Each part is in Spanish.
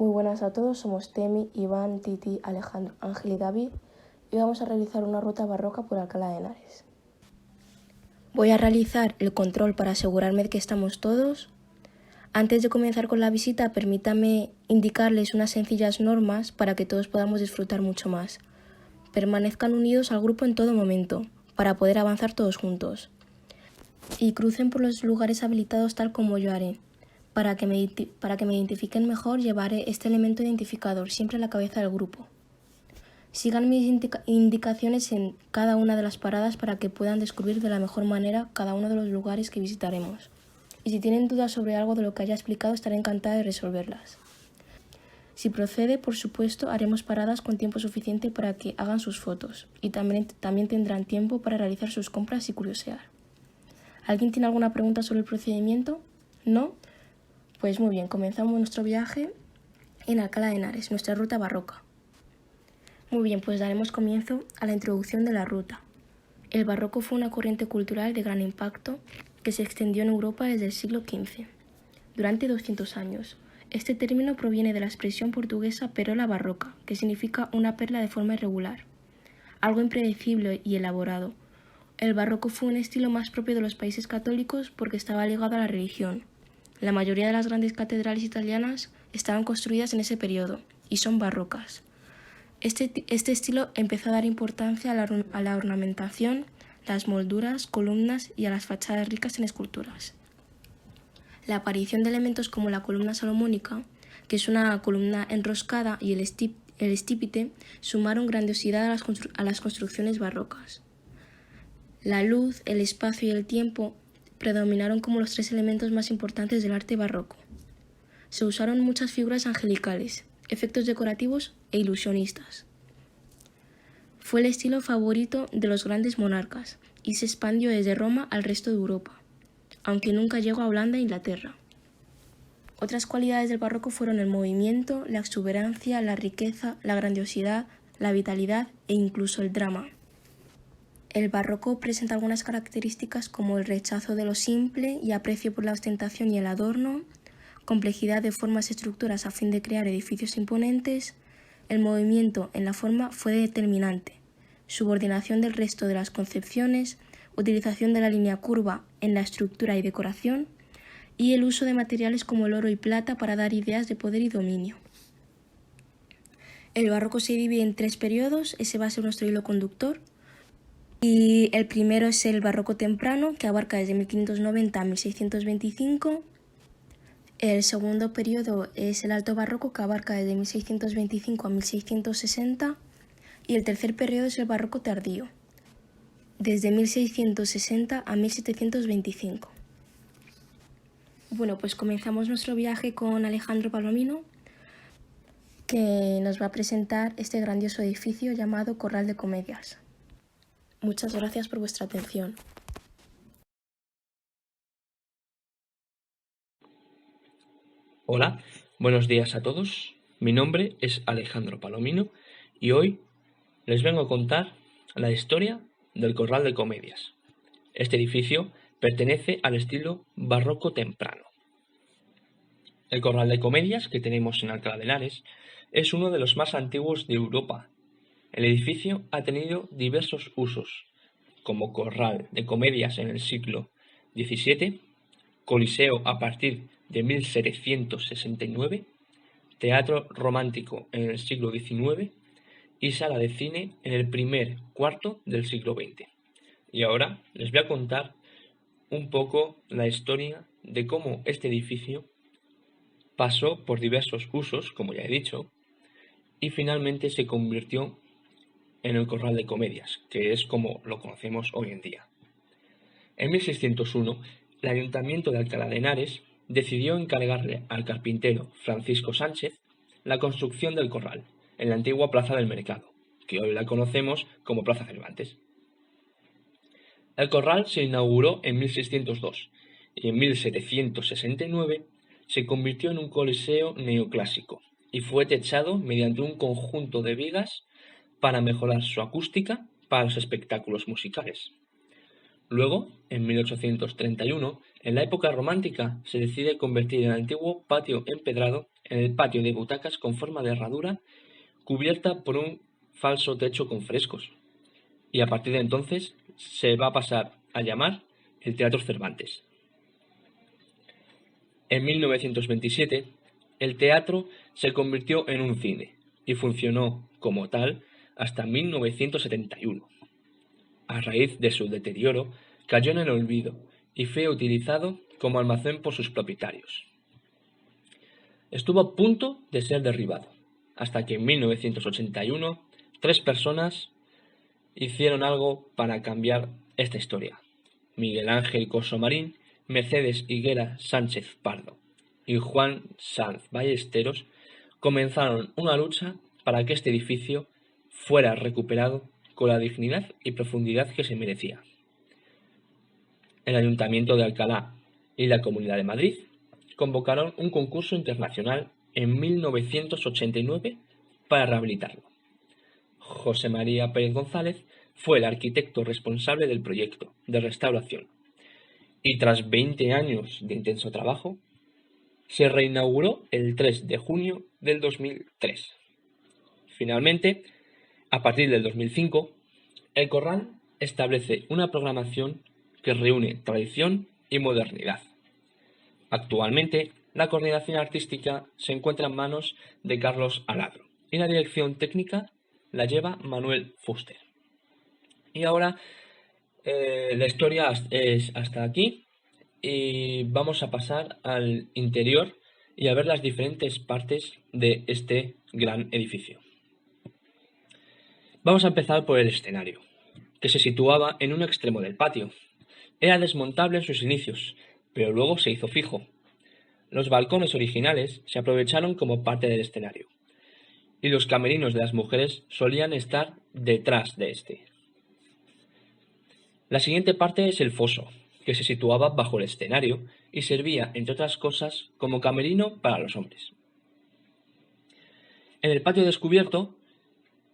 Muy buenas a todos, somos Temi, Iván, Titi, Alejandro, Ángel y David y vamos a realizar una ruta barroca por Alcalá de Henares. Voy a realizar el control para asegurarme de que estamos todos. Antes de comenzar con la visita, permítame indicarles unas sencillas normas para que todos podamos disfrutar mucho más. Permanezcan unidos al grupo en todo momento, para poder avanzar todos juntos. Y crucen por los lugares habilitados tal como yo haré. Para que me identifiquen mejor, llevaré este elemento identificador siempre en la cabeza del grupo. Sigan mis indicaciones en cada una de las paradas para que puedan descubrir de la mejor manera cada uno de los lugares que visitaremos. Y si tienen dudas sobre algo de lo que haya explicado, estaré encantada de resolverlas. Si procede, por supuesto, haremos paradas con tiempo suficiente para que hagan sus fotos y también tendrán tiempo para realizar sus compras y curiosear. ¿Alguien tiene alguna pregunta sobre el procedimiento? ¿No? Pues muy bien, comenzamos nuestro viaje en Alcalá de Henares, nuestra ruta barroca. Muy bien, pues daremos comienzo a la introducción de la ruta. El barroco fue una corriente cultural de gran impacto que se extendió en Europa desde el siglo XV. Durante 200 años, este término proviene de la expresión portuguesa perola barroca, que significa una perla de forma irregular, algo impredecible y elaborado. El barroco fue un estilo más propio de los países católicos porque estaba ligado a la religión. La mayoría de las grandes catedrales italianas estaban construidas en ese periodo y son barrocas. Este estilo empezó a dar importancia a la ornamentación, las molduras, columnas y a las fachadas ricas en esculturas. La aparición de elementos como la columna salomónica, que es una columna enroscada, y el estípite sumaron grandiosidad a las construcciones barrocas. La luz, el espacio y el tiempo predominaron como los tres elementos más importantes del arte barroco. Se usaron muchas figuras angelicales, efectos decorativos e ilusionistas. Fue el estilo favorito de los grandes monarcas y se expandió desde Roma al resto de Europa, aunque nunca llegó a Holanda e Inglaterra. Otras cualidades del barroco fueron el movimiento, la exuberancia, la riqueza, la grandiosidad, la vitalidad e incluso el drama. El barroco presenta algunas características como el rechazo de lo simple y aprecio por la ostentación y el adorno, complejidad de formas y estructuras a fin de crear edificios imponentes. El movimiento en la forma fue determinante, subordinación del resto de las concepciones, utilización de la línea curva en la estructura y decoración, y el uso de materiales como el oro y plata para dar ideas de poder y dominio. El barroco se divide en 3 periodos, ese va a ser nuestro hilo conductor. Y el primero es el barroco temprano, que abarca desde 1590 a 1625. El segundo periodo es el alto barroco, que abarca desde 1625 a 1660. Y el tercer periodo es el barroco tardío, desde 1660 a 1725. Bueno, pues comenzamos nuestro viaje con Alejandro Palomino, que nos va a presentar este grandioso edificio llamado Corral de Comedias. Muchas gracias por vuestra atención. Hola, buenos días a todos. Mi nombre es Alejandro Palomino y hoy les vengo a contar la historia del Corral de Comedias. Este edificio pertenece al estilo barroco temprano. El Corral de Comedias que tenemos en Alcalá de Henares es uno de los más antiguos de Europa. El edificio ha tenido diversos usos, como corral de comedias en el siglo XVII, coliseo a partir de 1769, teatro romántico en el siglo XIX y sala de cine en el primer cuarto del siglo XX. Y ahora les voy a contar un poco la historia de cómo este edificio pasó por diversos usos, como ya he dicho, y finalmente se convirtió en el Corral de Comedias, que es como lo conocemos hoy en día. En 1601, el Ayuntamiento de Alcalá de Henares decidió encargarle al carpintero Francisco Sánchez la construcción del corral en la antigua Plaza del Mercado, que hoy la conocemos como Plaza Cervantes. El corral se inauguró en 1602 y en 1769 se convirtió en un coliseo neoclásico y fue techado mediante un conjunto de vigas para mejorar su acústica para los espectáculos musicales. Luego, en 1831, en la época romántica, se decide convertir el antiguo patio empedrado en el patio de butacas con forma de herradura, cubierta por un falso techo con frescos. Y a partir de entonces se va a pasar a llamar el Teatro Cervantes. En 1927, el teatro se convirtió en un cine y funcionó como tal hasta 1971. A raíz de su deterioro, cayó en el olvido y fue utilizado como almacén por sus propietarios. Estuvo a punto de ser derribado, hasta que en 1981 3 personas hicieron algo para cambiar esta historia. Miguel Ángel Coso Marín, Mercedes Higuera Sánchez Pardo y Juan Sanz Ballesteros comenzaron una lucha para que este edificio fuera recuperado con la dignidad y profundidad que se merecía. El Ayuntamiento de Alcalá y la Comunidad de Madrid convocaron un concurso internacional en 1989 para rehabilitarlo. José María Pérez González fue el arquitecto responsable del proyecto de restauración y tras 20 años de intenso trabajo, se reinauguró el 3 de junio del 2003. Finalmente, a partir del 2005, el Corral establece una programación que reúne tradición y modernidad. Actualmente, la coordinación artística se encuentra en manos de Carlos Aladro y la dirección técnica la lleva Manuel Fuster. Y ahora la historia es hasta aquí y vamos a pasar al interior y a ver las diferentes partes de este gran edificio. Vamos a empezar por el escenario, que se situaba en un extremo del patio. Era desmontable en sus inicios, pero luego se hizo fijo. Los balcones originales se aprovecharon como parte del escenario, y los camerinos de las mujeres solían estar detrás de este. La siguiente parte es el foso, que se situaba bajo el escenario y servía, entre otras cosas, como camerino para los hombres. En el patio descubierto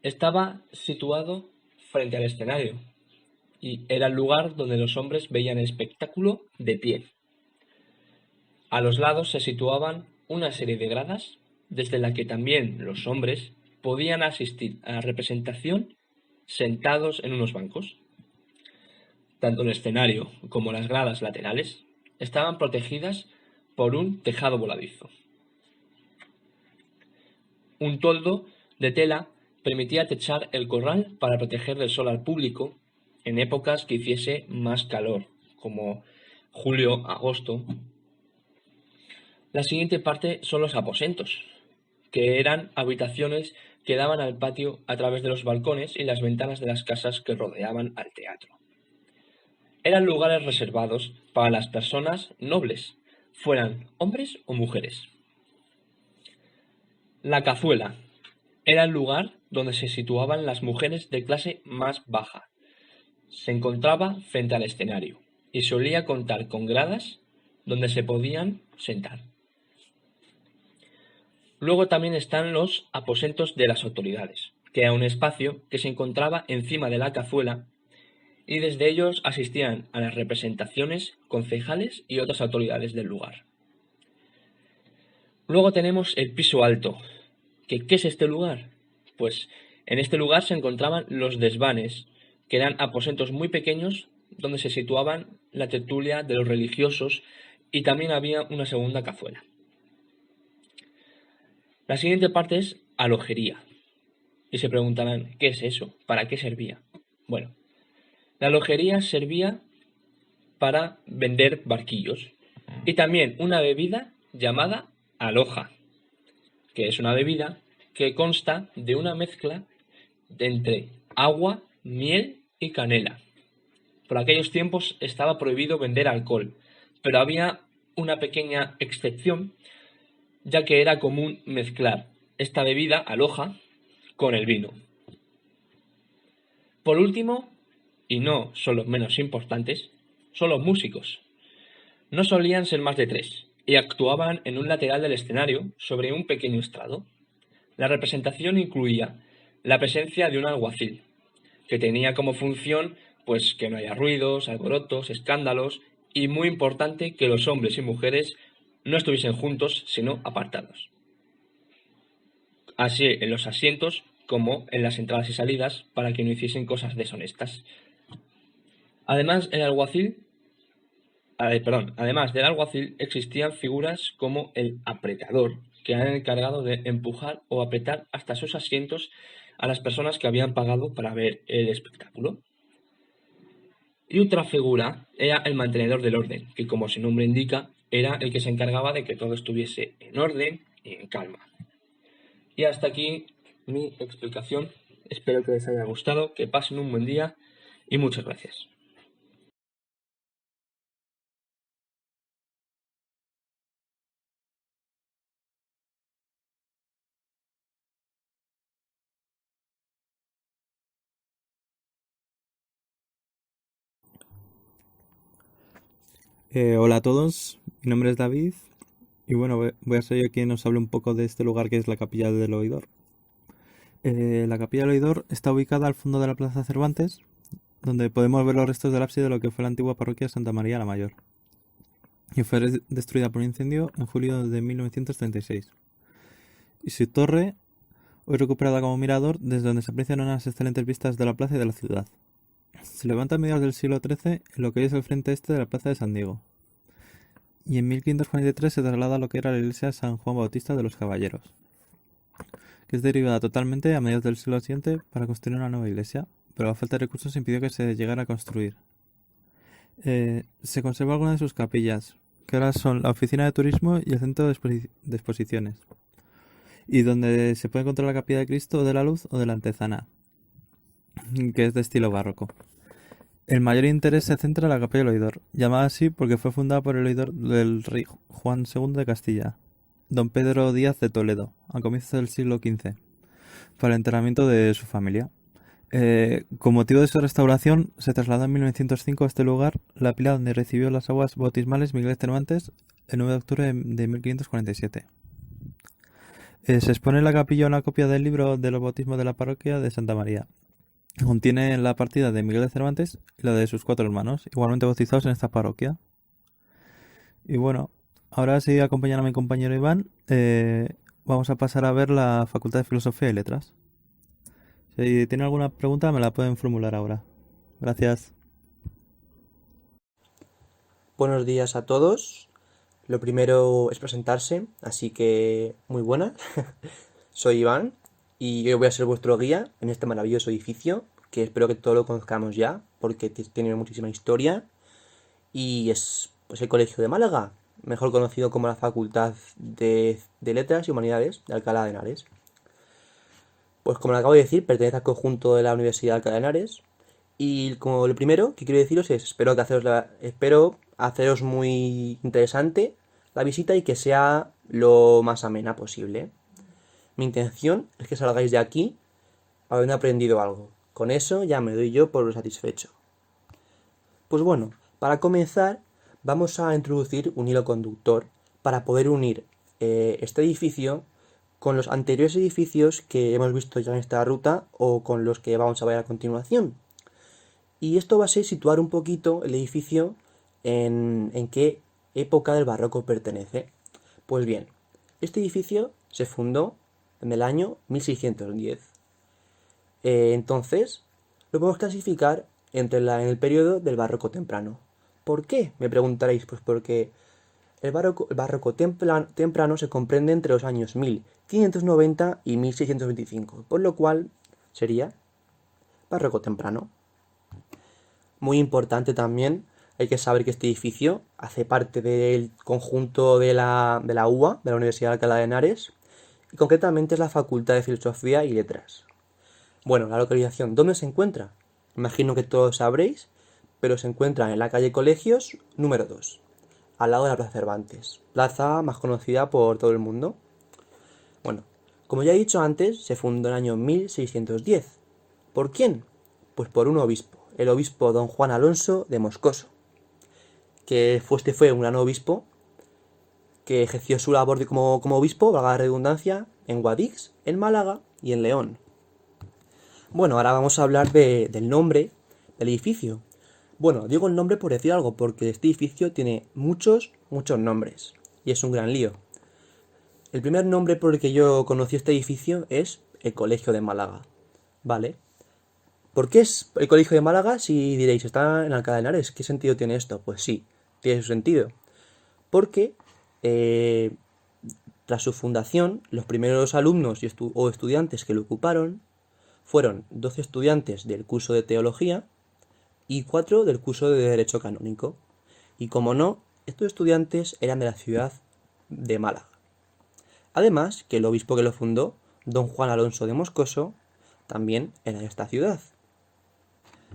estaba situado frente al escenario y era el lugar donde los hombres veían el espectáculo de pie. A los lados se situaban una serie de gradas desde la que también los hombres podían asistir a la representación sentados en unos bancos. Tanto el escenario como las gradas laterales estaban protegidas por un tejado voladizo. Un toldo de tela permitía techar el corral para proteger del sol al público en épocas que hiciese más calor, como julio, agosto. La siguiente parte son los aposentos, que eran habitaciones que daban al patio a través de los balcones y las ventanas de las casas que rodeaban al teatro. Eran lugares reservados para las personas nobles, fueran hombres o mujeres. La cazuela era el lugar donde se situaban las mujeres de clase más baja. Se encontraba frente al escenario y solía contar con gradas donde se podían sentar. Luego también están los aposentos de las autoridades, que era un espacio que se encontraba encima de la cazuela y desde ellos asistían a las representaciones concejales y otras autoridades del lugar. Luego tenemos el piso alto. ¿Qué es este lugar? Pues en este lugar se encontraban los desvanes, que eran aposentos muy pequeños donde se situaban la tertulia de los religiosos y también había una segunda cazuela. La siguiente parte es alojería. Y se preguntarán, ¿qué es eso? ¿Para qué servía? Bueno, la alojería servía para vender barquillos y también una bebida llamada aloja, que es una bebida que consta de una mezcla entre agua, miel y canela. Por aquellos tiempos estaba prohibido vender alcohol, pero había una pequeña excepción, ya que era común mezclar esta bebida aloja con el vino. Por último, y no son los menos importantes, son los músicos. No solían ser más de 3 y actuaban en un lateral del escenario sobre un pequeño estrado. La representación incluía la presencia de un alguacil, que tenía como función pues que no haya ruidos, alborotos, escándalos y muy importante que los hombres y mujeres no estuviesen juntos sino apartados. Así en los asientos como en las entradas y salidas para que no hiciesen cosas deshonestas. Además del alguacil existían figuras como el apretador, que era el encargado de empujar o apretar hasta sus asientos a las personas que habían pagado para ver el espectáculo. Y otra figura era el mantenedor del orden, que como su nombre indica, era el que se encargaba de que todo estuviese en orden y en calma. Y hasta aquí mi explicación. Espero que les haya gustado, que pasen un buen día y muchas gracias. Hola a todos, mi nombre es David y bueno, voy a ser yo quien os hable un poco de este lugar que es la Capilla del Oidor. La Capilla del Oidor está ubicada al fondo de la Plaza Cervantes, donde podemos ver los restos del ábside de lo que fue la antigua parroquia de Santa María la Mayor, y fue destruida por un incendio en julio de 1936. Y su torre, hoy recuperada como mirador, desde donde se aprecian unas excelentes vistas de la plaza y de la ciudad. Se levanta a mediados del siglo XIII en lo que hoy es el frente este de la plaza de San Diego. Y en 1543 se traslada a lo que era la iglesia San Juan Bautista de los Caballeros, que es derivada totalmente a mediados del siglo siguiente para construir una nueva iglesia, pero la falta de recursos impidió que se llegara a construir. Se conserva alguna de sus capillas, que ahora son la oficina de turismo y el centro de exposiciones, y donde se puede encontrar la capilla de Cristo de la Luz o de la Antezana, que es de estilo barroco. El mayor interés se centra en la Capilla del Oidor, llamada así porque fue fundada por el oidor del rey Juan II de Castilla, don Pedro Díaz de Toledo, a comienzos del siglo XV, para el enterramiento de su familia. Con motivo de su restauración, se trasladó en 1905 a este lugar la pila donde recibió las aguas bautismales Miguel Cervantes el 9 de octubre de 1547. Se expone en la capilla una copia del libro de los bautismos de la parroquia de Santa María. Contiene la partida de Miguel de Cervantes y la de sus 4 hermanos, igualmente bautizados en esta parroquia. Y bueno, ahora sí, acompañando a mi compañero Iván, vamos a pasar a ver la Facultad de Filosofía y Letras. Si tienen alguna pregunta me la pueden formular ahora. Gracias. Buenos días a todos. Lo primero es presentarse, así que muy buenas. Soy Iván y hoy voy a ser vuestro guía en este maravilloso edificio, que espero que todos lo conozcamos ya, porque tiene muchísima historia y es pues, el Colegio de Málaga, mejor conocido como la Facultad de Letras y Humanidades de Alcalá de Henares. Pues como lo acabo de decir, pertenece al conjunto de la Universidad de Alcalá de Henares. Y como lo primero que quiero deciros es, espero haceros muy interesante la visita y que sea lo más amena posible. Mi intención es que salgáis de aquí habiendo aprendido algo. Con eso ya me doy yo por satisfecho. Pues bueno, para comenzar vamos a introducir un hilo conductor para poder unir este edificio con los anteriores edificios que hemos visto ya en esta ruta o con los que vamos a ver a continuación. Y esto va a ser situar un poquito el edificio en qué época del barroco pertenece. Pues bien, este edificio se fundó en el año 1610. Entonces, lo podemos clasificar en el periodo del barroco temprano. ¿Por qué? Me preguntaréis. Pues porque el barroco temprano se comprende entre los años 1590 y 1625, por lo cual sería barroco temprano. Muy importante también, hay que saber que este edificio hace parte del conjunto de la UA, de la Universidad de Alcalá de Henares, y concretamente es la Facultad de Filosofía y Letras. Bueno, la localización, ¿dónde se encuentra? Imagino que todos sabréis, pero se encuentra en la calle Colegios número 2, al lado de la Plaza Cervantes, plaza más conocida por todo el mundo. Bueno, como ya he dicho antes, se fundó en el año 1610. ¿Por quién? Pues por un obispo, el obispo don Juan Alonso de Moscoso, que fue un gran obispo que ejerció su labor como obispo, valga la redundancia, en Guadix, en Málaga y en León. Bueno, ahora vamos a hablar del nombre, del edificio? Bueno, digo el nombre por decir algo, porque este edificio tiene muchos nombres, y es un gran lío. El primer nombre por el que yo conocí este edificio es el Colegio de Málaga, ¿vale? ¿Por qué es el Colegio de Málaga? Si diréis, está en Alcalá de Henares, ¿qué sentido tiene esto? Pues sí, tiene su sentido. Porque tras su fundación, los primeros alumnos o estudiantes que lo ocuparon fueron 12 estudiantes del curso de Teología y 4 del curso de Derecho Canónico. Y como no, estos estudiantes eran de la ciudad de Málaga. Además, que el obispo que lo fundó, don Juan Alonso de Moscoso, también era de esta ciudad.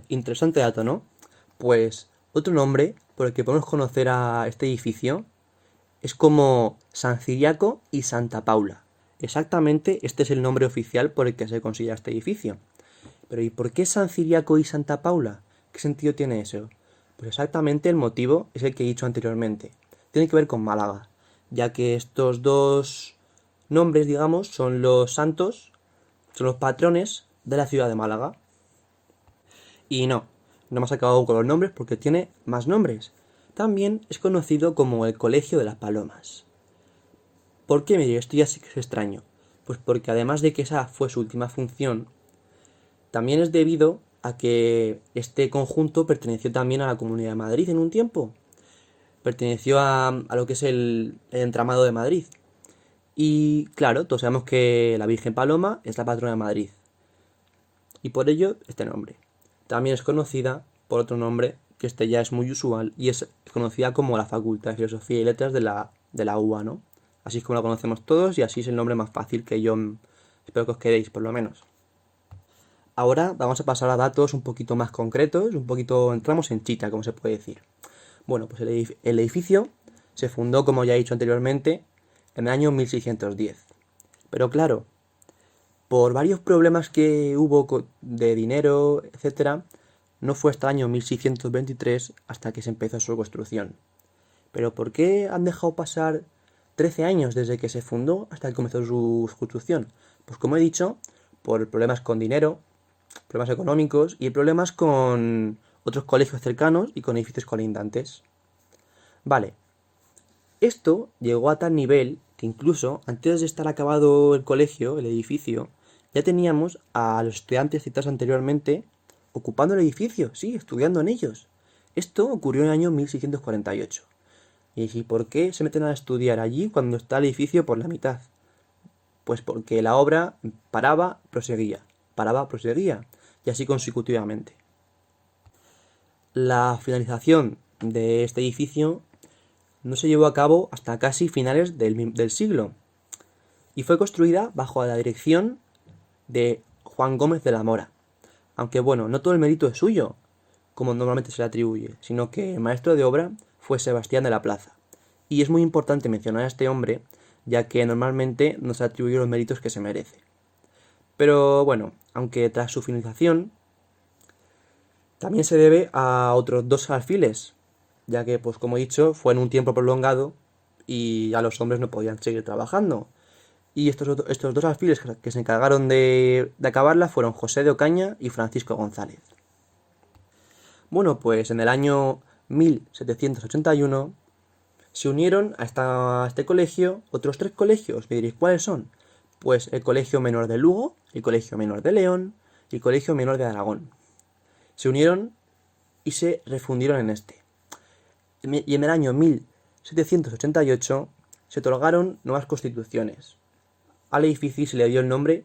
Interesante dato, ¿no? Pues otro nombre por el que podemos conocer a este edificio es como San Ciriaco y Santa Paula. Exactamente este es el nombre oficial por el que se considera este edificio. Pero ¿y por qué San Ciriaco y Santa Paula? ¿Qué sentido tiene eso? Pues exactamente el motivo es el que he dicho anteriormente. Tiene que ver con Málaga, ya que estos dos nombres, digamos, son los santos, son los patrones de la ciudad de Málaga. Y no hemos acabado con los nombres porque tiene más nombres. También es conocido como el Colegio de las Palomas. ¿Por qué me digo esto? Ya sí que es extraño. Pues porque además de que esa fue su última función, también es debido a que este conjunto perteneció también a la Comunidad de Madrid en un tiempo. Perteneció a lo que es el entramado de Madrid. Y claro, todos sabemos que la Virgen Paloma es la patrona de Madrid. Y por ello este nombre. También es conocida por otro nombre, que este ya es muy usual, y es conocida como la Facultad de Filosofía y Letras de la UA, ¿no? Así es como la conocemos todos y así es el nombre más fácil que yo espero que os quedéis, por lo menos. Ahora vamos a pasar a datos un poquito más concretos, entramos en chicha, como se puede decir. Bueno, pues el edificio se fundó, como ya he dicho anteriormente, en el año 1610. Pero claro, por varios problemas que hubo de dinero, etc., no fue hasta el año 1623 hasta que se empezó su construcción. ¿Pero por qué han dejado pasar 13 años desde que se fundó hasta que comenzó su construcción? Pues como he dicho, por problemas con dinero, problemas económicos y problemas con otros colegios cercanos y con edificios colindantes. Vale, esto llegó a tal nivel que incluso antes de estar acabado el colegio, el edificio, ya teníamos a los estudiantes citados anteriormente ocupando el edificio, sí, estudiando en ellos. Esto ocurrió en el año 1648. ¿Y por qué se meten a estudiar allí cuando está el edificio por la mitad? Pues porque la obra paraba, proseguía, y así consecutivamente. La finalización de este edificio no se llevó a cabo hasta casi finales del siglo, y fue construida bajo la dirección de Juan Gómez de la Mora. Aunque bueno, no todo el mérito es suyo, como normalmente se le atribuye, sino que el maestro de obra fue Sebastián de la Plaza. Y es muy importante mencionar a este hombre, ya que normalmente no se atribuye los méritos que se merece. Pero bueno, aunque tras su finalización, también se debe a otros dos alfiles, ya que, pues como he dicho, fue en un tiempo prolongado y ya los hombres no podían seguir trabajando. Y estos dos alfiles que se encargaron de acabarla fueron José de Ocaña y Francisco González. Bueno, pues en el año 1781 se unieron a este colegio otros 3 colegios. Me diréis, ¿cuáles son? Pues el Colegio Menor de Lugo, el Colegio Menor de León y el Colegio Menor de Aragón. Se unieron y se refundieron en este. Y en el año 1788 se otorgaron nuevas constituciones. Al edificio se le dio el nombre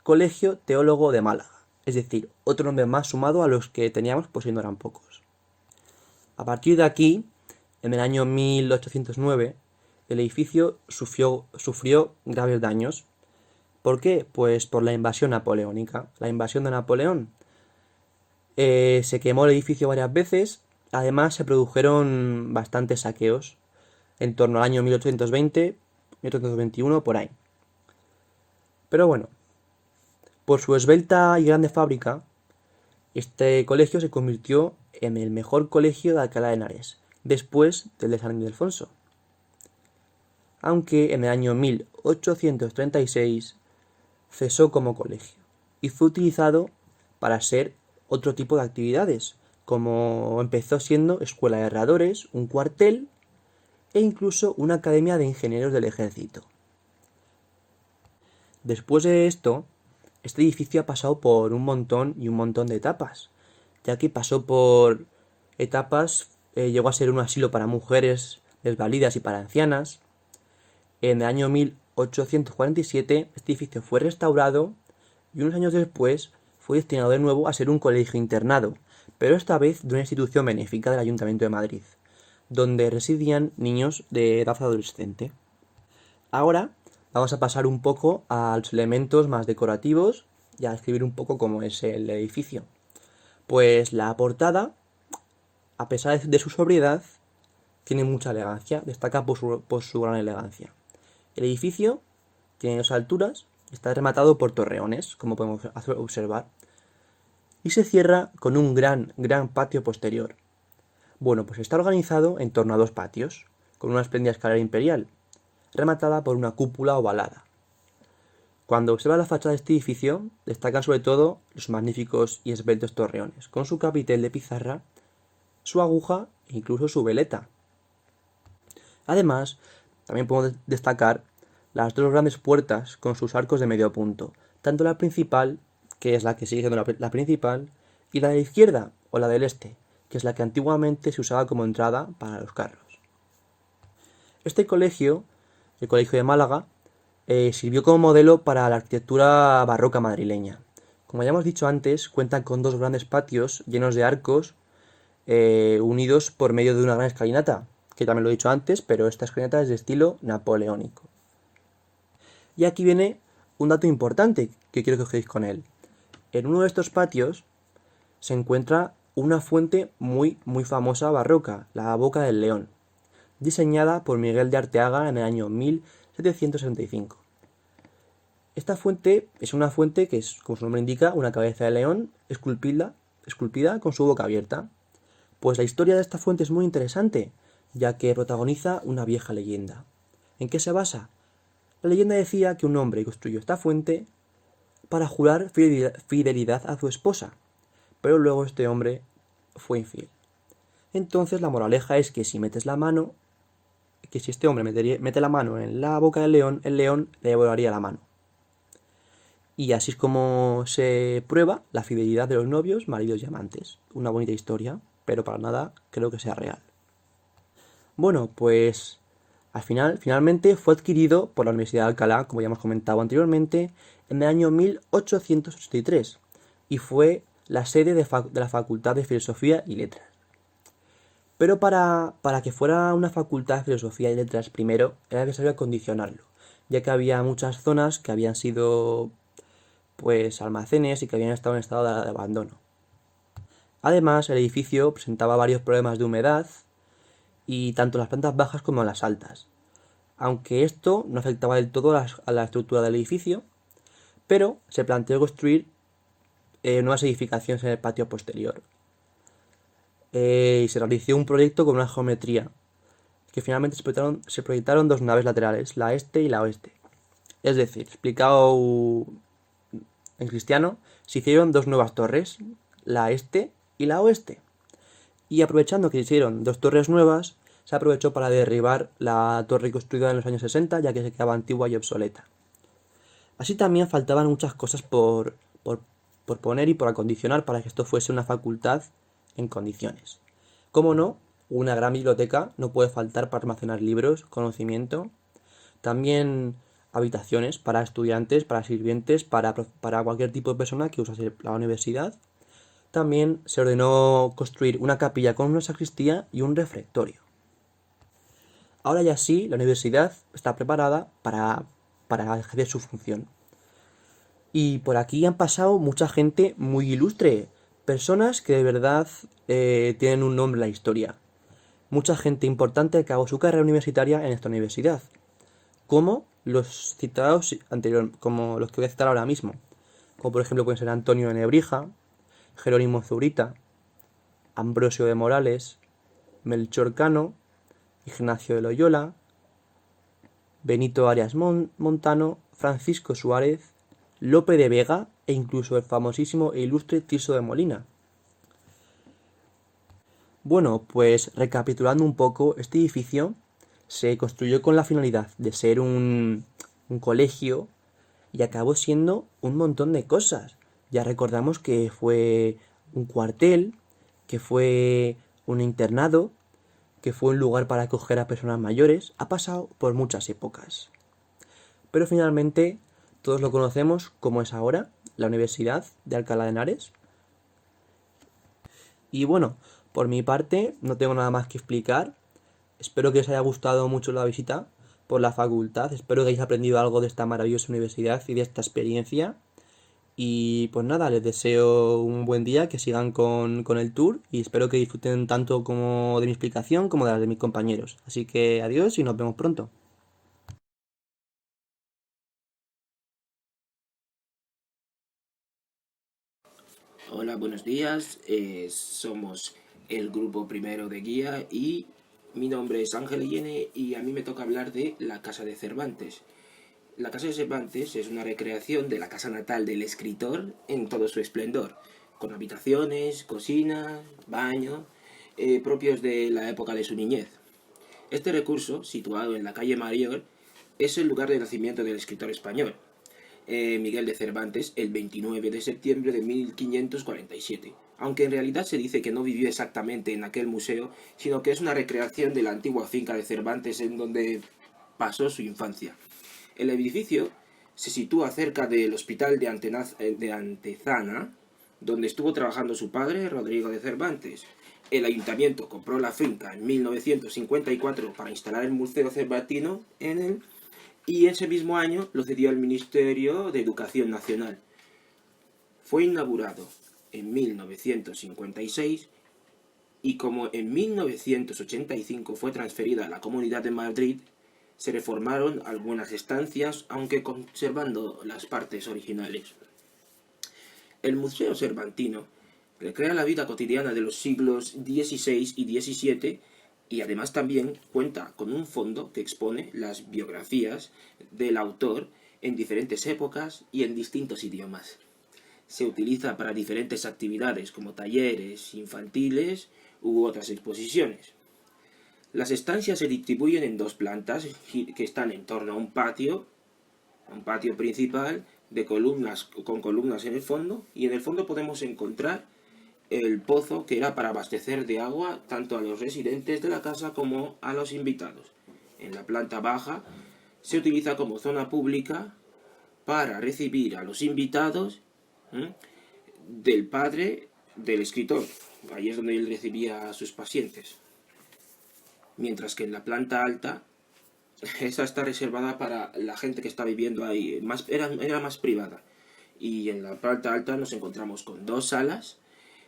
Colegio Teólogo de Málaga, es decir, otro nombre más sumado a los que teníamos, pues si no eran pocos. A partir de aquí, en el año 1809, el edificio sufrió graves daños. ¿Por qué? Pues por la invasión napoleónica. La invasión de Napoleón. Se quemó el edificio varias veces, además se produjeron bastantes saqueos, en torno al año 1820, 1821, por ahí. Pero bueno, por su esbelta y grande fábrica, este colegio se convirtió en el mejor colegio de Alcalá de Henares, después del de San Ildefonso. Aunque en el año 1836 cesó como colegio y fue utilizado para hacer otro tipo de actividades, como empezó siendo escuela de herradores, un cuartel e incluso una academia de ingenieros del ejército. Después de esto, este edificio ha pasado por un montón de etapas, ya que pasó por etapas, llegó a ser un asilo para mujeres desvalidas y para ancianas. En el año 1847 este edificio fue restaurado y unos años después fue destinado de nuevo a ser un colegio internado, pero esta vez de una institución benéfica del Ayuntamiento de Madrid, donde residían niños de edad adolescente. Ahora vamos a pasar un poco a los elementos más decorativos y a describir un poco cómo es el edificio. Pues la portada, a pesar de su sobriedad, tiene mucha elegancia, destaca por su gran elegancia. El edificio tiene 2 alturas, está rematado por torreones, como podemos observar, y se cierra con un gran patio posterior. Bueno, pues está organizado en torno a 2 patios, con una espléndida escalera imperial, rematada por una cúpula ovalada. Cuando observa la fachada de este edificio, destacan sobre todo los magníficos y esbeltos torreones, con su capitel de pizarra, su aguja e incluso su veleta. Además, también podemos destacar las 2 grandes puertas con sus arcos de medio punto, tanto la principal, que es la que sigue siendo la principal, y la de la izquierda o la del este, que es la que antiguamente se usaba como entrada para los carros. Este colegio, el Colegio de Málaga, sirvió como modelo para la arquitectura barroca madrileña. Como ya hemos dicho antes, cuenta con 2 grandes patios llenos de arcos unidos por medio de una gran escalinata, que también lo he dicho antes, pero esta escalinata es de estilo napoleónico. Y aquí viene un dato importante que quiero que os quedéis con él. En uno de estos patios se encuentra una fuente muy famosa barroca, la Boca del León, diseñada por Miguel de Arteaga en el año 1765. Esta fuente es una fuente que es, como su nombre indica, una cabeza de león esculpida con su boca abierta. Pues la historia de esta fuente es muy interesante, ya que protagoniza una vieja leyenda. ¿En qué se basa? La leyenda decía que un hombre construyó esta fuente para jurar fidelidad a su esposa, pero luego este hombre fue infiel. Entonces la moraleja es que si este hombre mete la mano en la boca del león, el león le devoraría la mano. Y así es como se prueba la fidelidad de los novios, maridos y amantes. Una bonita historia, pero para nada creo que sea real. Bueno, pues finalmente fue adquirido por la Universidad de Alcalá, como ya hemos comentado anteriormente, en el año 1883 y fue la sede de la Facultad de Filosofía y Letras. Pero para que fuera una facultad de Filosofía y Letras primero era necesario acondicionarlo, ya que había muchas zonas que habían sido pues almacenes y que habían estado en estado de abandono. Además, el edificio presentaba varios problemas de humedad, y tanto en las plantas bajas como en las altas, aunque esto no afectaba del todo a la estructura del edificio, pero se planteó construir nuevas edificaciones en el patio posterior. Y se realizó un proyecto con una geometría, que finalmente se proyectaron 2 naves laterales, la este y la oeste. Es decir, explicado en cristiano, se hicieron 2 nuevas torres, la este y la oeste. Y aprovechando que se hicieron 2 torres nuevas, se aprovechó para derribar la torre construida en los años 60, ya que se quedaba antigua y obsoleta. Así también faltaban muchas cosas por poner y por acondicionar para que esto fuese una facultad en condiciones. Como no, una gran biblioteca no puede faltar para almacenar libros, conocimiento, también habitaciones para estudiantes, para sirvientes, para cualquier tipo de persona que usase la universidad. También se ordenó construir una capilla con una sacristía y un refectorio. Ahora ya sí, la universidad está preparada para ejercer su función. Y por aquí han pasado mucha gente muy ilustre, personas que de verdad tienen un nombre en la historia. Mucha gente importante que acabó su carrera universitaria en esta universidad, como los citados como los que voy a citar ahora mismo, como por ejemplo pueden ser Antonio de Nebrija, Jerónimo Zurita, Ambrosio de Morales, Melchor Cano, Ignacio de Loyola, Benito Arias Montano, Francisco Suárez, Lope de Vega e incluso el famosísimo e ilustre Tirso de Molina. Bueno, pues recapitulando un poco, este edificio se construyó con la finalidad de ser un colegio y acabó siendo un montón de cosas. Ya recordamos que fue un cuartel, que fue un internado, que fue un lugar para acoger a personas mayores. Ha pasado por muchas épocas. Pero finalmente todos lo conocemos como es ahora, la Universidad de Alcalá de Henares. Y bueno, por mi parte no tengo nada más que explicar. Espero que os haya gustado mucho la visita por la facultad. Espero que hayáis aprendido algo de esta maravillosa universidad y de esta experiencia. Y pues nada, les deseo un buen día, que sigan con el tour y espero que disfruten tanto como de mi explicación como de las de mis compañeros. Así que adiós y nos vemos pronto. Hola, buenos días. Somos el grupo primero de guía y mi nombre es Ángel Illene y a mí me toca hablar de la Casa de Cervantes. La Casa de Cervantes es una recreación de la casa natal del escritor en todo su esplendor, con habitaciones, cocina, baño, propios de la época de su niñez. Este recurso, situado en la calle Mayor, es el lugar de nacimiento del escritor español, Miguel de Cervantes, el 29 de septiembre de 1547, aunque en realidad se dice que no vivió exactamente en aquel museo, sino que es una recreación de la antigua finca de Cervantes en donde pasó su infancia. El edificio se sitúa cerca del hospital de Antezana, donde estuvo trabajando su padre, Rodrigo de Cervantes. El ayuntamiento compró la finca en 1954 para instalar el Museo Cervantino en él y ese mismo año lo cedió al Ministerio de Educación Nacional. Fue inaugurado en 1956 y como en 1985 fue transferida a la Comunidad de Madrid, se reformaron algunas estancias, aunque conservando las partes originales. El Museo Cervantino recrea la vida cotidiana de los siglos XVI y XVII y además también cuenta con un fondo que expone las biografías del autor en diferentes épocas y en distintos idiomas. Se utiliza para diferentes actividades como talleres infantiles u otras exposiciones. Las estancias se distribuyen en dos plantas que están en torno a un patio principal con columnas en el fondo, y en el fondo podemos encontrar el pozo que era para abastecer de agua tanto a los residentes de la casa como a los invitados. En la planta baja se utiliza como zona pública para recibir a los invitados del padre del escritor. Ahí es donde él recibía a sus pacientes. Mientras que en la planta alta, esa está reservada para la gente que está viviendo ahí, era más privada. Y en la planta alta nos encontramos con dos salas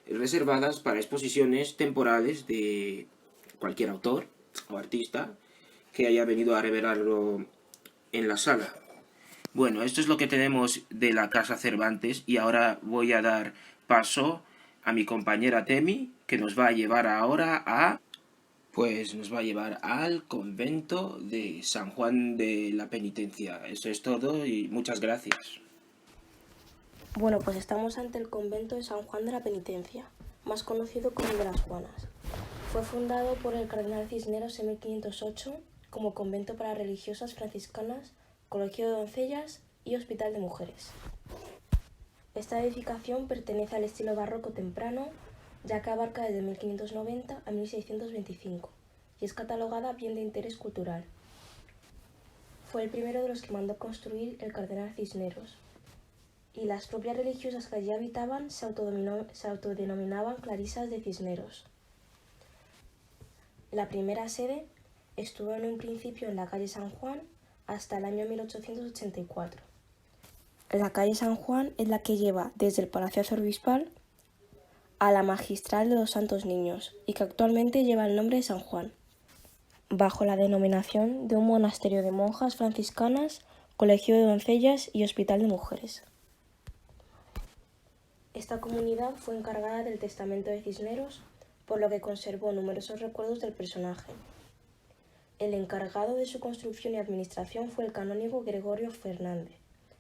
reservadas para exposiciones temporales de cualquier autor o artista que haya venido a revelarlo en la sala. Bueno, esto es lo que tenemos de la Casa Cervantes y ahora voy a dar paso a mi compañera Temi, que nos va a llevar ahora nos va a llevar al convento de San Juan de la Penitencia. Eso es todo y muchas gracias. Bueno, pues estamos ante el convento de San Juan de la Penitencia, más conocido como el de las Juanas. Fue fundado por el cardenal Cisneros en 1508 como convento para religiosas franciscanas, colegio de doncellas y hospital de mujeres. Esta edificación pertenece al estilo barroco temprano, ya que abarca desde 1590 a 1625 y es catalogada bien de interés cultural. Fue el primero de los que mandó construir el cardenal Cisneros, y las propias religiosas que allí habitaban se autodenominaban clarisas de Cisneros. La primera sede estuvo en un principio en la calle San Juan hasta el año 1884. La calle San Juan es la que lleva desde el Palacio Arzobispal a la Magistral de los Santos Niños y que actualmente lleva el nombre de San Juan, bajo la denominación de un monasterio de monjas franciscanas, colegio de doncellas y hospital de mujeres. Esta comunidad fue encargada del testamento de Cisneros, por lo que conservó numerosos recuerdos del personaje. El encargado de su construcción y administración fue el canónigo Gregorio Fernández,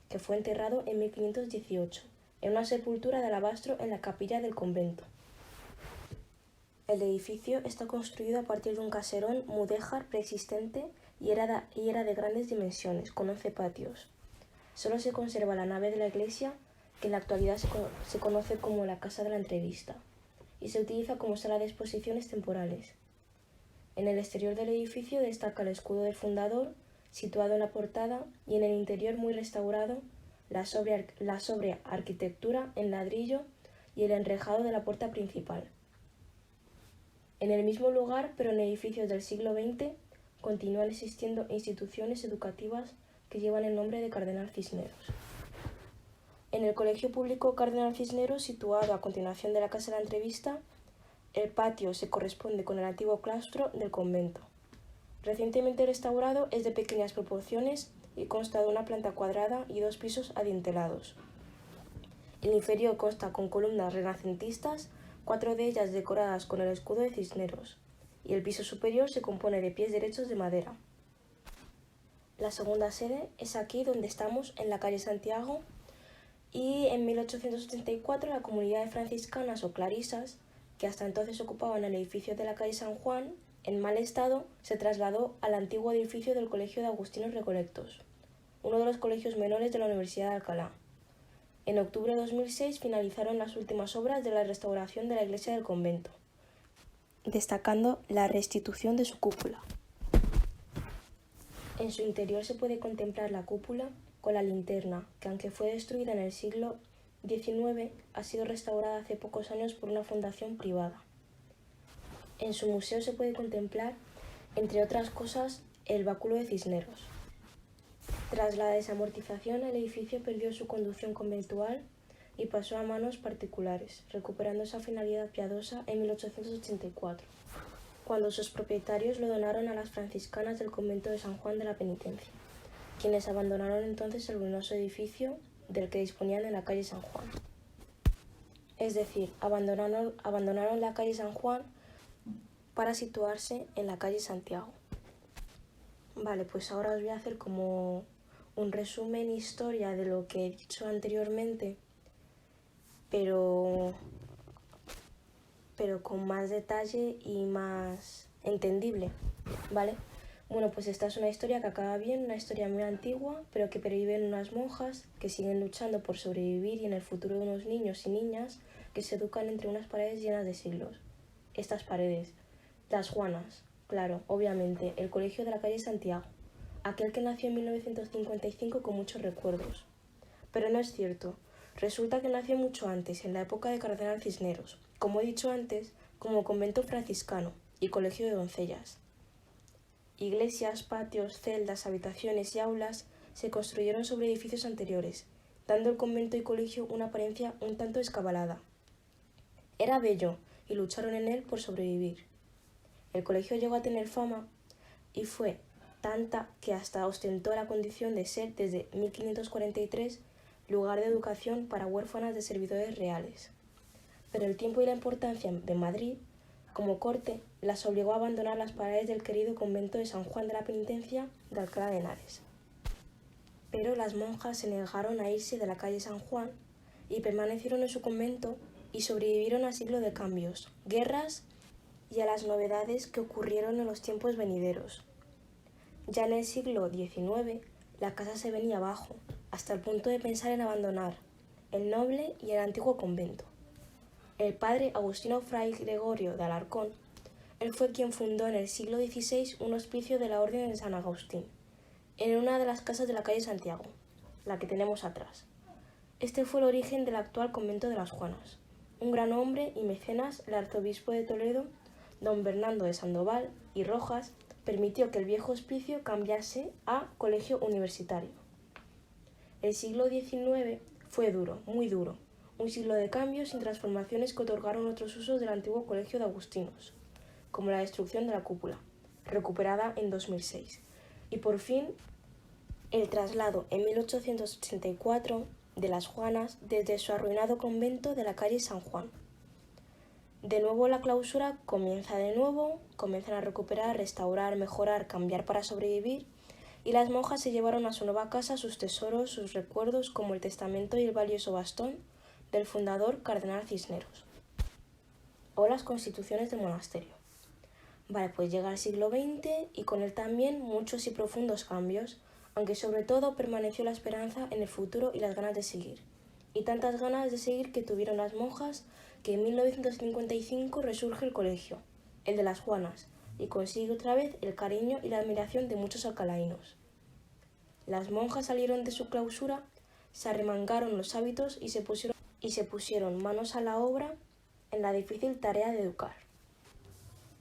que fue enterrado en 1518 en una sepultura de alabastro en la capilla del convento. El edificio está construido a partir de un caserón mudéjar preexistente y era de grandes dimensiones, con 11 patios. Solo se conserva la nave de la iglesia, que en la actualidad se conoce como la Casa de la Entrevista, y se utiliza como sala de exposiciones temporales. En el exterior del edificio destaca el escudo del fundador, situado en la portada, y en el interior, muy restaurado, la sobria arquitectura en ladrillo y el enrejado de la puerta principal. En el mismo lugar, pero en edificios del siglo XX, continúan existiendo instituciones educativas que llevan el nombre de Cardenal Cisneros. En el Colegio Público Cardenal Cisneros, situado a continuación de la Casa de la Entrevista, el patio se corresponde con el antiguo claustro del convento. Recientemente restaurado, es de pequeñas proporciones y consta de una planta cuadrada y 2 pisos adintelados. El inferior consta con columnas renacentistas, 4 de ellas decoradas con el escudo de Cisneros, y el piso superior se compone de pies derechos de madera. La segunda sede es aquí donde estamos, en la calle Santiago, y en 1884 la comunidad de franciscanas o clarisas, que hasta entonces ocupaban el edificio de la calle San Juan, en mal estado, se trasladó al antiguo edificio del Colegio de Agustinos Recolectos, uno de los colegios menores de la Universidad de Alcalá. En octubre de 2006 finalizaron las últimas obras de la restauración de la iglesia del convento, destacando la restitución de su cúpula. En su interior se puede contemplar la cúpula con la linterna, que aunque fue destruida en el siglo XIX, ha sido restaurada hace pocos años por una fundación privada. En su museo se puede contemplar, entre otras cosas, el báculo de Cisneros. Tras la desamortización, el edificio perdió su conducción conventual y pasó a manos particulares, recuperando esa finalidad piadosa en 1884, cuando sus propietarios lo donaron a las franciscanas del convento de San Juan de la Penitencia, quienes abandonaron entonces el ruinoso edificio del que disponían en la calle San Juan. Es decir, abandonaron la calle San Juan para situarse en la calle Santiago. Vale, pues ahora os voy a hacer como un resumen historia de lo que he dicho anteriormente, pero con más detalle y más entendible, ¿vale? Bueno, pues esta es una historia que acaba bien, una historia muy antigua, pero que perviven unas monjas que siguen luchando por sobrevivir y en el futuro de unos niños y niñas que se educan entre unas paredes llenas de siglos. Estas paredes, las Juanas, claro, obviamente, el colegio de la calle Santiago, aquel que nació en 1955 con muchos recuerdos. Pero no es cierto, resulta que nació mucho antes, en la época de Cardenal Cisneros, como he dicho antes, como convento franciscano y colegio de doncellas. Iglesias, patios, celdas, habitaciones y aulas se construyeron sobre edificios anteriores, dando al convento y colegio una apariencia un tanto escabalada. Era bello y lucharon en él por sobrevivir. El colegio llegó a tener fama y fue tanta que hasta ostentó la condición de ser desde 1543 lugar de educación para huérfanas de servidores reales. Pero el tiempo y la importancia de Madrid como corte las obligó a abandonar las paredes del querido convento de San Juan de la Penitencia de Alcalá de Henares. Pero las monjas se negaron a irse de la calle San Juan y permanecieron en su convento y sobrevivieron al siglo de cambios, guerras y a las novedades que ocurrieron en los tiempos venideros. Ya en el siglo XIX la casa se venía abajo, hasta el punto de pensar en abandonar el noble y el antiguo convento. El padre Agustino Fray Gregorio de Alarcón, él fue quien fundó en el siglo XVI un hospicio de la Orden de San Agustín, en una de las casas de la calle Santiago, la que tenemos atrás. Este fue el origen del actual convento de las Juanas. Un gran hombre y mecenas, el arzobispo de Toledo, don Bernardo de Sandoval y Rojas, permitió que el viejo hospicio cambiase a colegio universitario. El siglo XIX fue duro, muy duro, un siglo de cambios y transformaciones que otorgaron otros usos del antiguo colegio de agustinos, como la destrucción de la cúpula, recuperada en 2006, y por fin el traslado en 1884 de las Juanas desde su arruinado convento de la calle San Juan. De nuevo la clausura comienzan a recuperar, restaurar, mejorar, cambiar para sobrevivir, y las monjas se llevaron a su nueva casa sus tesoros, sus recuerdos, como el testamento y el valioso bastón del fundador Cardenal Cisneros. o las constituciones del monasterio. Vale, pues llega el siglo XX y con él también muchos y profundos cambios, aunque sobre todo permaneció la esperanza en el futuro y las ganas de seguir. Y tantas ganas de seguir que tuvieron las monjas que en 1955 resurge el colegio, el de las Juanas, y consigue otra vez el cariño y la admiración de muchos alcalainos. Las monjas salieron de su clausura, se arremangaron los hábitos y se pusieron manos a la obra en la difícil tarea de educar.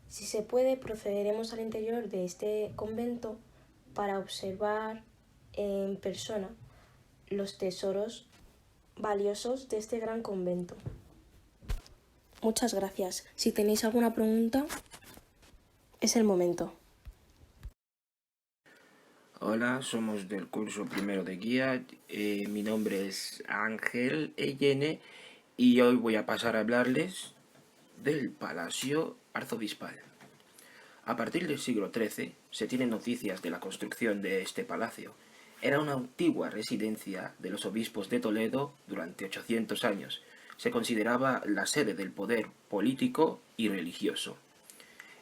Si se puede, procederemos al interior de este convento para observar en persona los tesoros valiosos de este gran convento. Muchas gracias. Si tenéis alguna pregunta, es el momento. Hola, somos del curso primero de guía. Mi nombre es Ángel Eyene y hoy voy a pasar a hablarles del Palacio Arzobispal. A partir del siglo XIII se tienen noticias de la construcción de este palacio. Era una antigua residencia de los obispos de Toledo durante 800 años. Se consideraba la sede del poder político y religioso.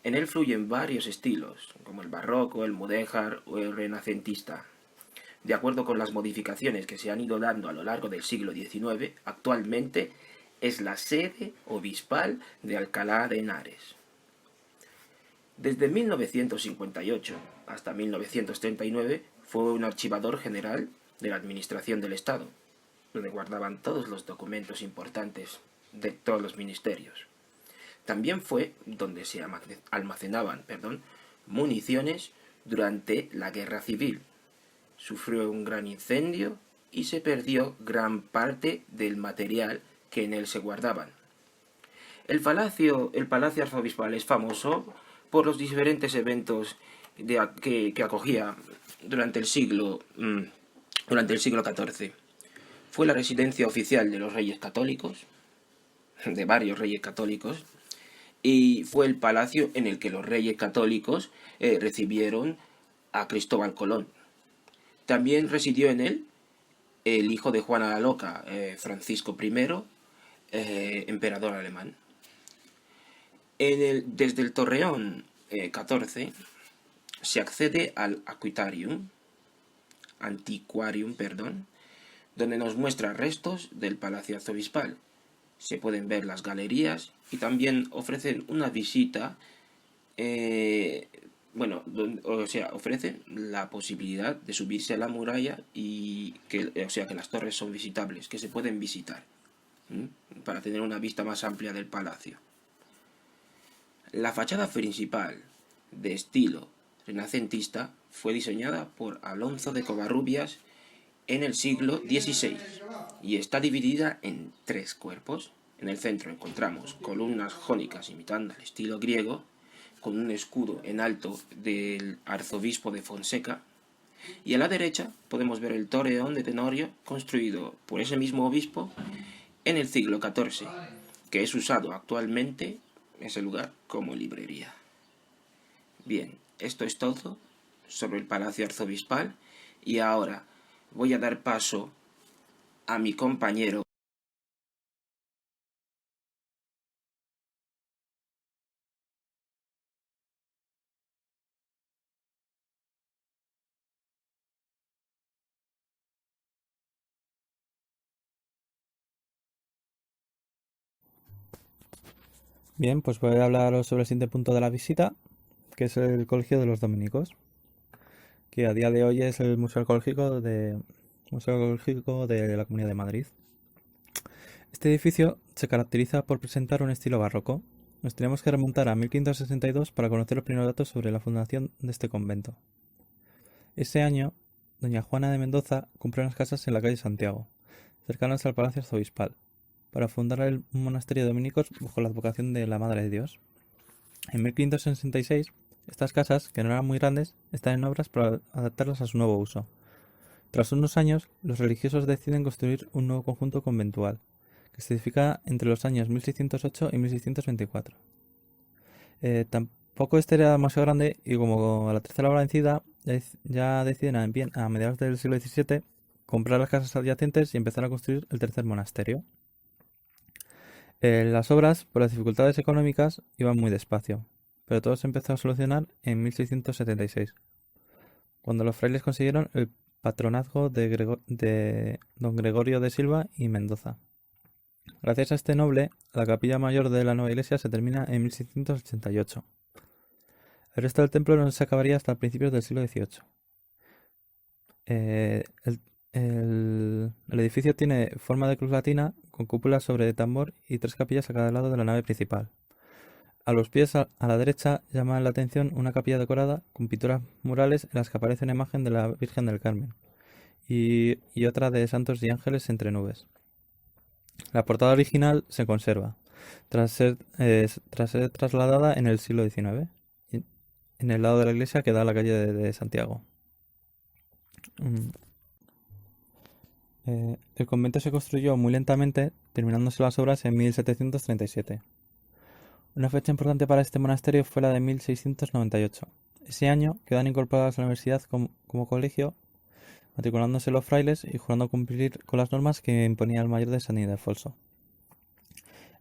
En él fluyen varios estilos, como el barroco, el mudéjar o el renacentista. De acuerdo con las modificaciones que se han ido dando a lo largo del siglo XIX, actualmente es la sede obispal de Alcalá de Henares. Desde 1958 hasta 1939 fue un archivador general de la Administración del Estado, donde guardaban todos los documentos importantes de todos los ministerios. También fue donde se almacenaban municiones durante la Guerra Civil. Sufrió un gran incendio y se perdió gran parte del material que en él se guardaban. El Palacio Arzobispal es famoso por los diferentes eventos que acogía durante el siglo XIV. Fue la residencia oficial de los reyes católicos, de varios reyes católicos, y fue el palacio en el que los reyes católicos recibieron a Cristóbal Colón. También residió en él el hijo de Juana la Loca, Francisco I, emperador alemán. Desde el Torreón 14 se accede al Antiquarium, donde nos muestra restos del Palacio Arzobispal. Se pueden ver las galerías y también ofrecen una visita, ofrecen la posibilidad de subirse a la muralla y que las torres son visitables, que se pueden visitar, para tener una vista más amplia del palacio. La fachada principal, de estilo renacentista, fue diseñada por Alonso de Covarrubias en el siglo XVI y está dividida en 3 cuerpos. En el centro encontramos columnas jónicas imitando al estilo griego, con un escudo en alto del arzobispo de Fonseca, y a la derecha podemos ver el torreón de Tenorio construido por ese mismo obispo en el siglo XIV, que es usado actualmente ese lugar como librería. Bien, esto es todo sobre el Palacio Arzobispal y ahora voy a dar paso a mi compañero. Bien, pues voy a hablaros sobre el siguiente punto de la visita, que es el Colegio de los Dominicos, que a día de hoy es el Museo Arqueológico de la Comunidad de Madrid. Este edificio se caracteriza por presentar un estilo barroco. Nos tenemos que remontar a 1562 para conocer los primeros datos sobre la fundación de este convento. Ese año, doña Juana de Mendoza compró unas casas en la calle Santiago, cercanas al Palacio Arzobispal, para fundar un monasterio de dominicos bajo la advocación de la Madre de Dios. En 1566, estas casas, que no eran muy grandes, están en obras para adaptarlas a su nuevo uso. Tras unos años, los religiosos deciden construir un nuevo conjunto conventual, que se edifica entre los años 1608 y 1624. Tampoco este era demasiado grande y como a la tercera hora vencida, ya deciden a mediados del siglo XVII comprar las casas adyacentes y empezar a construir el tercer monasterio. Las obras, por las dificultades económicas, iban muy despacio, pero todo se empezó a solucionar en 1676, cuando los frailes consiguieron el patronazgo de don Gregorio de Silva y Mendoza. Gracias a este noble, la capilla mayor de la nueva iglesia se termina en 1688. El resto del templo no se acabaría hasta principios del siglo XVIII. Eh, el, el edificio tiene forma de cruz latina con cúpula sobre tambor y 3 capillas a cada lado de la nave principal. A los pies, a la derecha, llama la atención una capilla decorada con pinturas murales en las que aparece una imagen de la Virgen del Carmen y otra de santos y ángeles entre nubes. La portada original se conserva, tras ser trasladada en el siglo XIX, en el lado de la iglesia que da a la calle de Santiago. El convento se construyó muy lentamente, terminándose las obras en 1737. Una fecha importante para este monasterio fue la de 1698. Ese año quedan incorporadas a la universidad como colegio, matriculándose los frailes y jurando cumplir con las normas que imponía el mayor de San Ildefonso.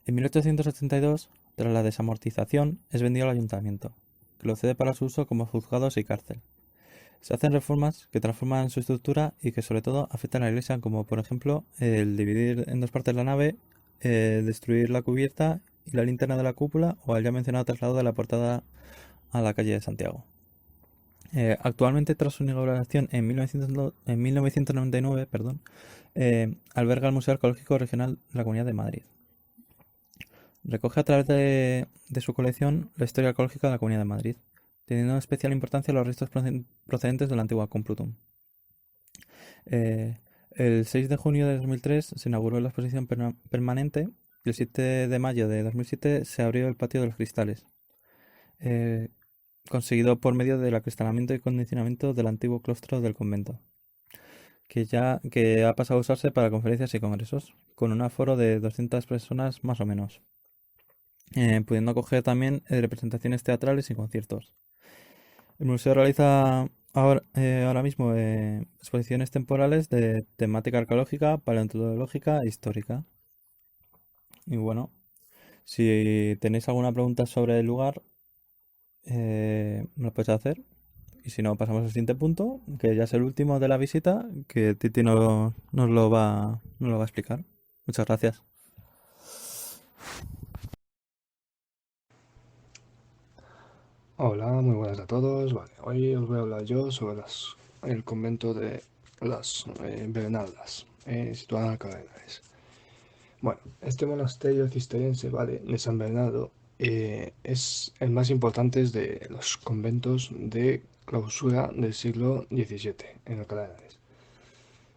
En 1882, tras la desamortización, es vendido al ayuntamiento, que lo cede para su uso como juzgados y cárcel. Se hacen reformas que transforman su estructura y que sobre todo afectan a la iglesia, como por ejemplo el dividir en 2 partes la nave, destruir la cubierta y la linterna de la cúpula o el ya mencionado traslado de la portada a la calle de Santiago. Actualmente, tras su inauguración en 1999, alberga el Museo Arqueológico Regional de la Comunidad de Madrid. Recoge a través de su colección la historia arqueológica de la Comunidad de Madrid, teniendo especial importancia los restos procedentes de la antigua Complutum. El 6 de junio de 2003 se inauguró la exposición permanente y el 7 de mayo de 2007 se abrió el Patio de los Cristales, conseguido por medio del acristalamiento y condicionamiento del antiguo claustro del convento, que ha pasado a usarse para conferencias y congresos, con un aforo de 200 personas más o menos, pudiendo acoger también representaciones teatrales y conciertos. El museo realiza ahora mismo exposiciones temporales de temática arqueológica, paleontológica e histórica. Y bueno, si tenéis alguna pregunta sobre el lugar, me lo podéis hacer. Y si no, pasamos al siguiente punto, que ya es el último de la visita, que Titi nos lo va a explicar. Muchas gracias. Hola, muy buenas a todos. Vale, hoy os voy a hablar yo sobre el convento de las Bernardas, situado en Alcalá de Henares. Bueno, este monasterio cisterciense, vale, de San Bernardo, es el más importante de los conventos de clausura del siglo XVII en Alcalá de Henares.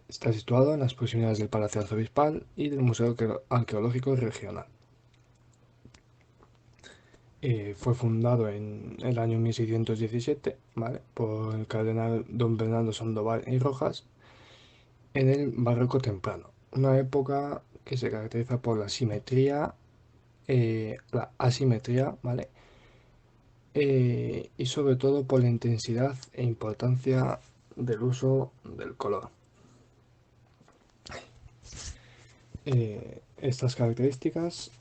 Está situado en las proximidades del Palacio Arzobispal y del Museo Arqueológico Regional. Fue fundado en el año 1617, ¿vale?, por el cardenal don Bernardo Sandoval y Rojas en el barroco temprano, una época que se caracteriza por la simetría, la asimetría, ¿vale?, y sobre todo por la intensidad e importancia del uso del color. Estas características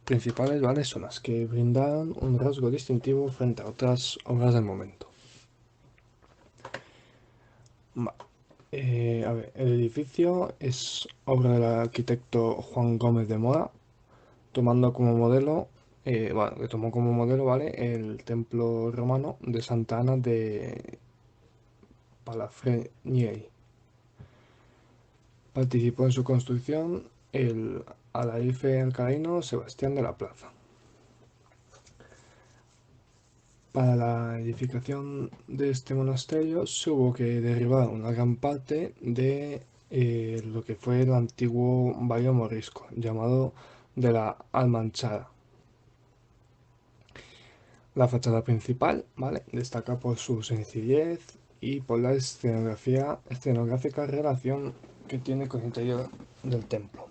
principales, ¿vale?, son las que brindaron un rasgo distintivo frente a otras obras del momento. A ver, el edificio es obra del arquitecto Juan Gómez de Mora, tomando como modelo, que tomó como modelo, ¿vale?, el templo romano de Santa Ana de Palafrenieri. Participó en su construcción el alarife alcalaino Sebastián de la Plaza. Para la edificación de este monasterio se hubo que derribar una gran parte de lo que fue el antiguo barrio morisco, llamado de la Almanchara. La fachada principal, ¿vale?, destaca por su sencillez y por la escenográfica relación que tiene con el interior del templo.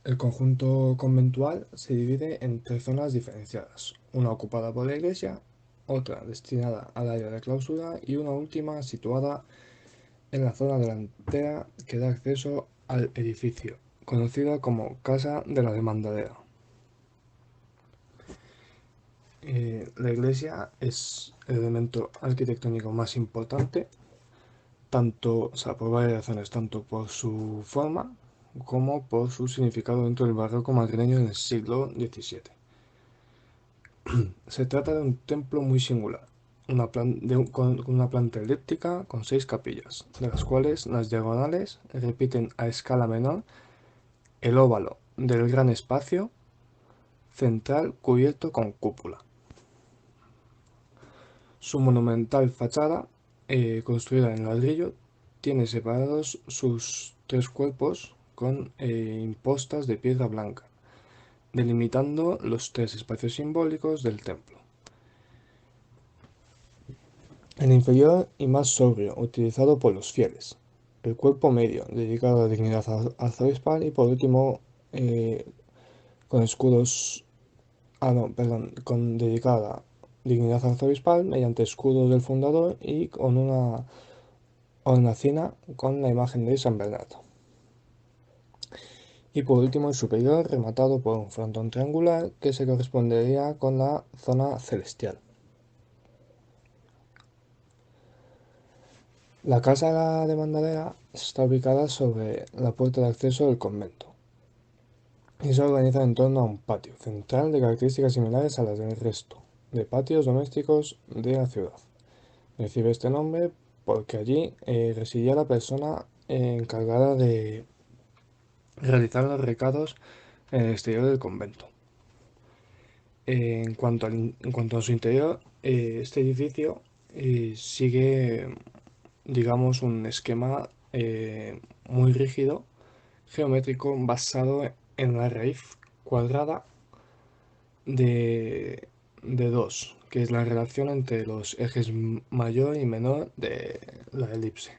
El conjunto conventual se divide en 3 zonas diferenciadas, una ocupada por la iglesia, otra destinada al área de clausura y una última situada en la zona delantera que da acceso al edificio, conocida como Casa de la Demandadera. La iglesia es el elemento arquitectónico más importante, por varias razones, tanto por su forma como por su significado dentro del barroco madrileño en el siglo XVII. Se trata de un templo muy singular, con una planta elíptica con 6 capillas, de las cuales las diagonales repiten a escala menor el óvalo del gran espacio central cubierto con cúpula. Su monumental fachada, construida en ladrillo, tiene separados sus 3 cuerpos con impostas de piedra blanca, delimitando los 3 espacios simbólicos del templo. El inferior y más sobrio, utilizado por los fieles. El cuerpo medio, dedicado a la dignidad arzobispal, y por último, con escudos. Con dedicada dignidad arzobispal mediante escudos del fundador y con una hornacina con la imagen de San Bernardo. Y por último, el superior, rematado por un frontón triangular que se correspondería con la zona celestial. La casa de Mandadera está ubicada sobre la puerta de acceso del convento y se organiza en torno a un patio central de características similares a las del resto de patios domésticos de la ciudad. Recibe este nombre porque allí residía la persona encargada de realizar los recados en el exterior del convento. En cuanto a su interior, este edificio sigue, digamos, un esquema muy rígido, geométrico, basado en la raíz cuadrada de 2, que es la relación entre los ejes mayor y menor de la elipse.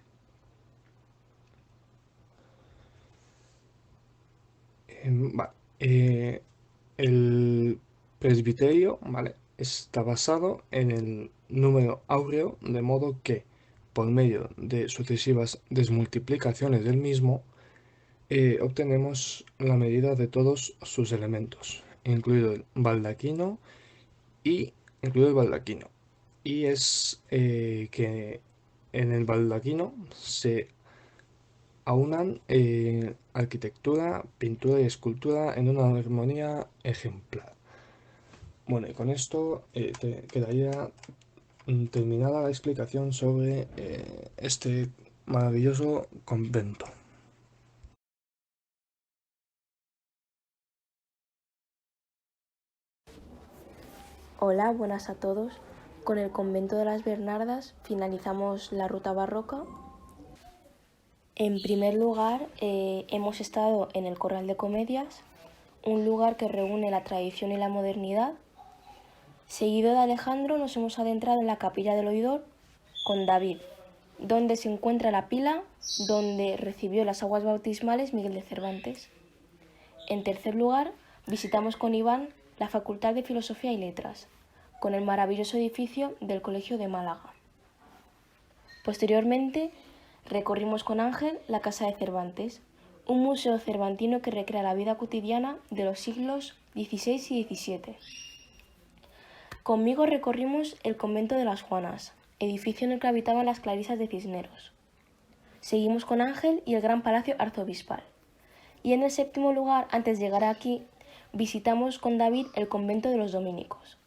El presbiterio, ¿vale?, está basado en el número áureo, de modo que, por medio de sucesivas desmultiplicaciones del mismo, obtenemos la medida de todos sus elementos, incluido el baldaquino, y es que en el baldaquino se aunan arquitectura, pintura y escultura en una armonía ejemplar. Bueno, y con esto quedaría terminada la explicación sobre este maravilloso convento. Hola, buenas a todos. Con el convento de las Bernardas finalizamos la ruta barroca. En primer lugar, hemos estado en el Corral de Comedias, un lugar que reúne la tradición y la modernidad. Seguido de Alejandro, nos hemos adentrado en la Capilla del Oidor con David, donde se encuentra la pila donde recibió las aguas bautismales Miguel de Cervantes. En tercer lugar, visitamos con Iván la Facultad de Filosofía y Letras, con el maravilloso edificio del Colegio de Málaga. Posteriormente, recorrimos con Ángel la Casa de Cervantes, un museo cervantino que recrea la vida cotidiana de los siglos XVI y XVII. Conmigo recorrimos el convento de las Juanas, edificio en el que habitaban las clarisas de Cisneros. Seguimos con Ángel y el gran palacio arzobispal. Y en el séptimo lugar, antes de llegar aquí, visitamos con David el convento de los dominicos.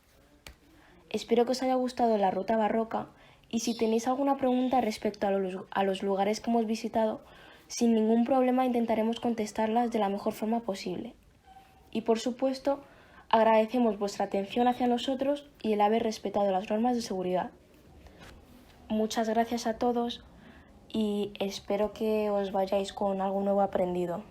Espero que os haya gustado la ruta barroca y si tenéis alguna pregunta respecto a los lugares que hemos visitado, sin ningún problema intentaremos contestarlas de la mejor forma posible. Y por supuesto, agradecemos vuestra atención hacia nosotros y el haber respetado las normas de seguridad. Muchas gracias a todos y espero que os vayáis con algo nuevo aprendido.